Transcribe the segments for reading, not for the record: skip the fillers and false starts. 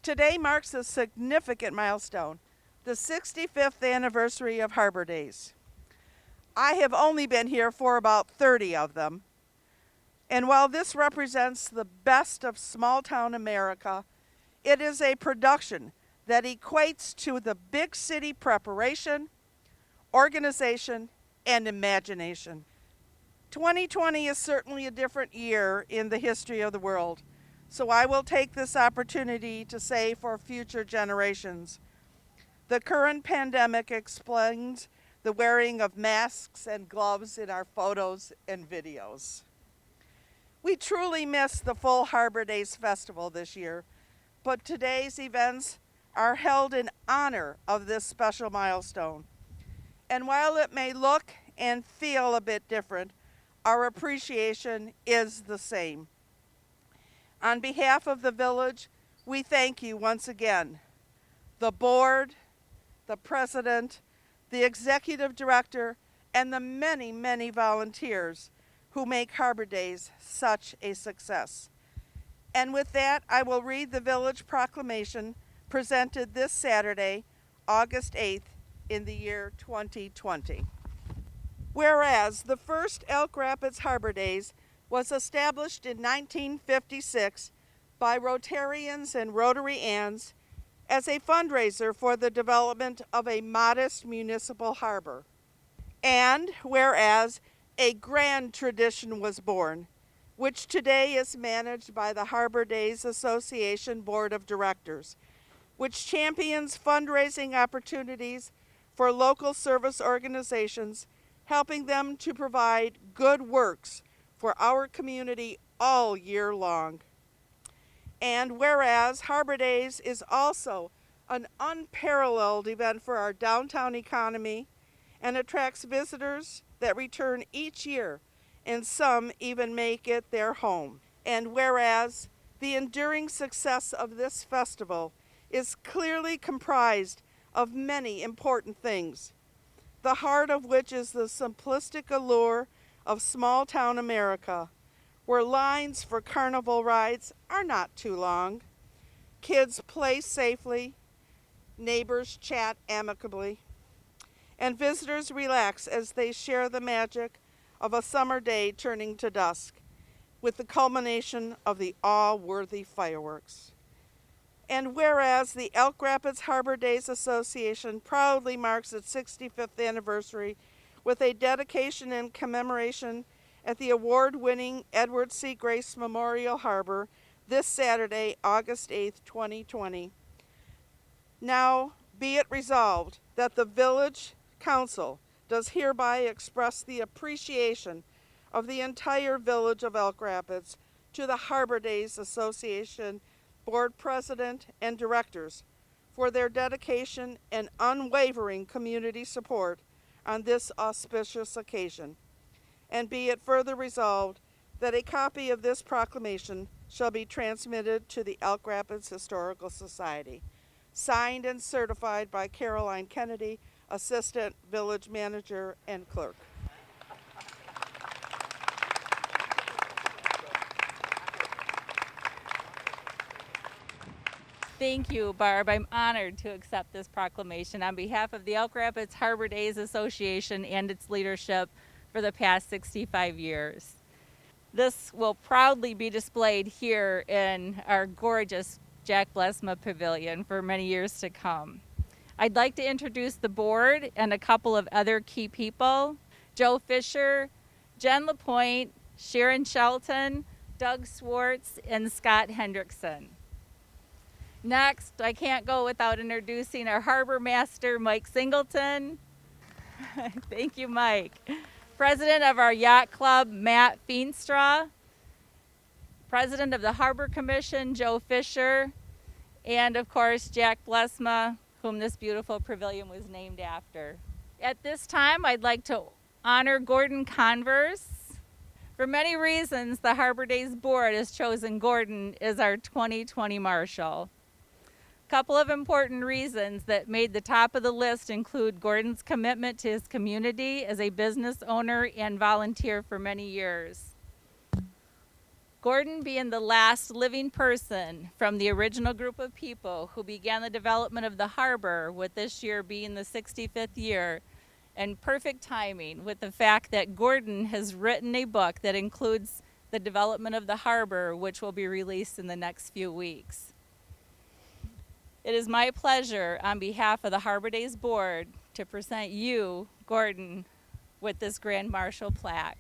Today marks a significant milestone, the 65th anniversary of Harbor Days. I have only been here for about 30 of them, and while this represents the best of small town America, it is a production that equates to the big city preparation, organization, and imagination. 2020 is certainly a different year in the history of the world, so I will take this opportunity to say for future generations, the current pandemic explains the wearing of masks and gloves in our photos and videos. We truly miss the full Harbor Days Festival this year, but today's events are held in honor of this special milestone. And while it may look and feel a bit different, our appreciation is the same. On behalf of the village, we thank you once again, the board, the president, the executive director, and the many, many volunteers who make Harbor Days such a success. And with that, I will read the village proclamation presented this Saturday, August 8th, in the year 2020. Whereas the first Elk Rapids Harbor Days was established in 1956 by Rotarians and Rotary Anns as a fundraiser for the development of a modest municipal harbor. And whereas a grand tradition was born, which today is managed by the Harbor Days Association Board of Directors, which champions fundraising opportunities for local service organizations, helping them to provide good works for our community all year long. And whereas Harbor Days is also an unparalleled event for our downtown economy and attracts visitors that return each year, and some even make it their home. And whereas the enduring success of this festival is clearly comprised of many important things, the heart of which is the simplistic allure of small town America, where lines for carnival rides are not too long, kids play safely, neighbors chat amicably, and visitors relax as they share the magic of a summer day turning to dusk, with the culmination of the awe-worthy fireworks. And whereas the Elk Rapids Harbor Days Association proudly marks its 65th anniversary with a dedication and commemoration at the award-winning Edward C. Grace Memorial Harbor this Saturday, August 8th, 2020. Now be it resolved that the Village Council does hereby express the appreciation of the entire village of Elk Rapids to the Harbor Days Association Board President and Directors for their dedication and unwavering community support on this auspicious occasion. And be it further resolved that a copy of this proclamation shall be transmitted to the Elk Rapids Historical Society. Signed and certified by Caroline Kennedy, Assistant Village Manager and Clerk. Thank you, Barb. I'm honored to accept this proclamation on behalf of the Elk Rapids Harbor Days Association and its leadership for the past 65 years. This will proudly be displayed here in our gorgeous Jack Blesma Pavilion for many years to come. I'd like to introduce the board and a couple of other key people. Joe Fisher, Jen LaPointe, Sharon Shelton, Doug Swartz, and Scott Hendrickson. Next, I can't go without introducing our harbor master, Mike Singleton. Thank you, Mike. President of our yacht club, Matt Feenstra. President of the Harbor Commission, Joe Fisher. And of course, Jack Blesma, whom this beautiful pavilion was named after. At this time, I'd like to honor Gordon Converse. For many reasons, the Harbor Days Board has chosen Gordon as our 2020 Marshal. A couple of important reasons that made the top of the list include Gordon's commitment to his community as a business owner and volunteer for many years. Gordon, being the last living person from the original group of people who began the development of the harbor, with this year being the 65th year, and perfect timing with the fact that Gordon has written a book that includes the development of the harbor, which will be released in the next few weeks. It is my pleasure, on behalf of the Harbor Days Board, to present you, Gordon, with this Grand Marshal plaque.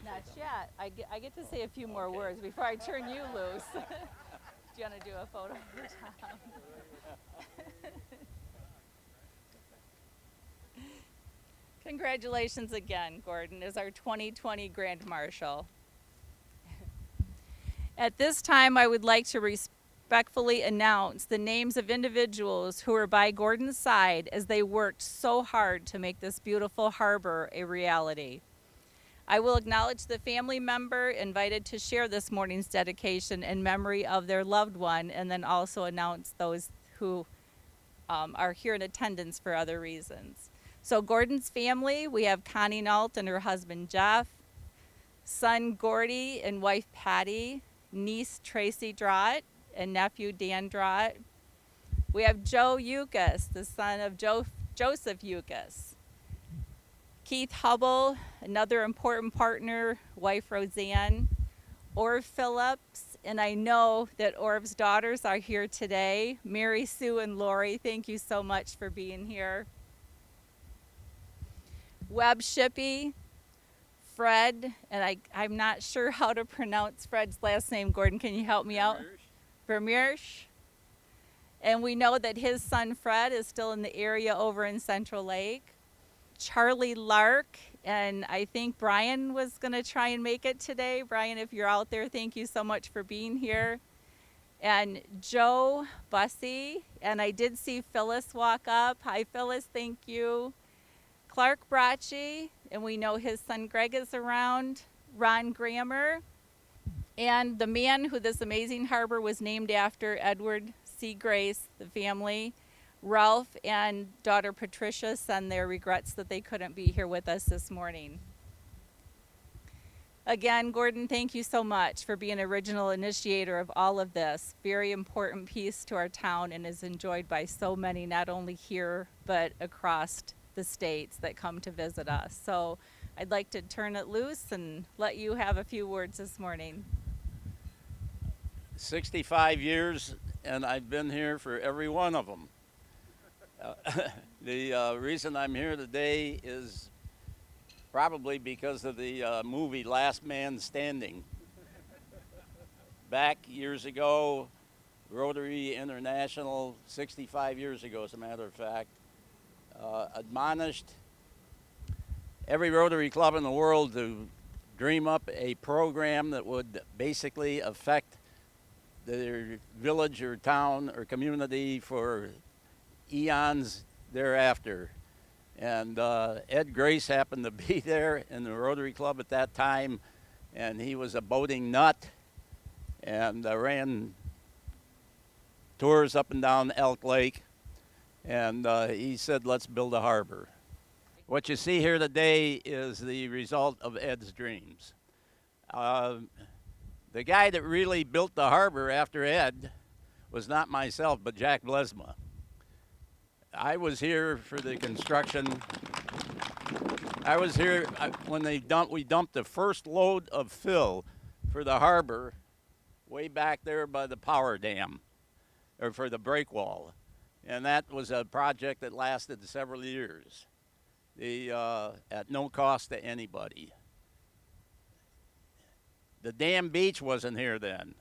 Not yet. I get to say a few more words before I turn you loose. Do you want to do a photo for Tom? Congratulations again, Gordon, as our 2020 Grand Marshal. At this time, I would like to respectfully announce the names of individuals who were by Gordon's side as they worked so hard to make this beautiful harbor a reality. I will acknowledge the family member invited to share this morning's dedication in memory of their loved one, and then also announce those who are here in attendance for other reasons. So Gordon's family, we have Connie Nault and her husband Jeff, son Gordy and wife Patty, niece Tracy Drott and nephew Dan Drott. We have Joe Yukas, the son of Joseph Yukas. Keith Hubble, another important partner, wife Roseanne. Orv Phillips, and I know that Orv's daughters are here today. Mary Sue and Lori, thank you so much for being here. Webb Shippey, Fred, and I'm not sure how to pronounce Fred's last name. Gordon, can you help me out? Vermeersch. And we know that his son Fred is still in the area over in Central Lake. Charlie Lark, and I think Brian was going to try and make it today. Brian, if you're out there, thank you so much for being here. And Joe Bussey, and I did see Phyllis walk up. Hi, Phyllis, thank you. Clark Bracci, and we know his son Greg is around. Ron Grammer, and the man who this amazing harbor was named after, Edward C. Grace, the family. Ralph and daughter Patricia send their regrets that they couldn't be here with us this morning. Again, Gordon, thank you so much for being an original initiator of all of this. Very important piece to our town, and is enjoyed by so many, not only here, but across the states that come to visit us. So I'd like to turn it loose and let you have a few words this morning. 65 years, and I've been here for every one of them. The reason I'm here today is probably because of the movie Last Man Standing. Back years ago, Rotary International, 65 years ago as a matter of fact, admonished every Rotary club in the world to dream up a program that would basically affect their village or town or community for eons thereafter. And Ed Grace happened to be there in the Rotary Club at that time, and he was a boating nut and ran tours up and down Elk Lake, and he said, let's build a harbor. What you see here today is the result of Ed's dreams. The guy that really built the harbor after Ed was not myself, but Jack Blesma. I was here for the construction. I was here when we dumped the first load of fill for the harbor way back there by the power dam, or for the break wall. And that was a project that lasted several years, at no cost to anybody. The damn beach wasn't here then.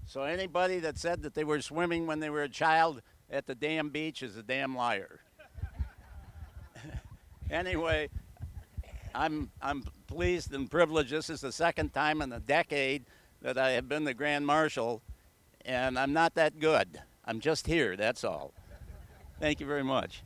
So anybody that said that they were swimming when they were a child at the damn beach is a damn liar. Anyway, I'm pleased and privileged. This is the second time in a decade that I have been the Grand Marshal, and I'm not that good. I'm just here, that's all. Thank you very much.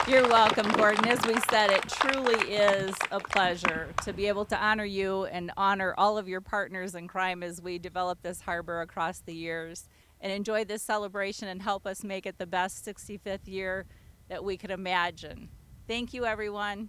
You're welcome, Gordon. As we said, it truly is a pleasure to be able to honor you and honor all of your partners in crime as we develop this harbor across the years. and enjoy this celebration and help us make it the best 65th year that we could imagine. Thank you, everyone.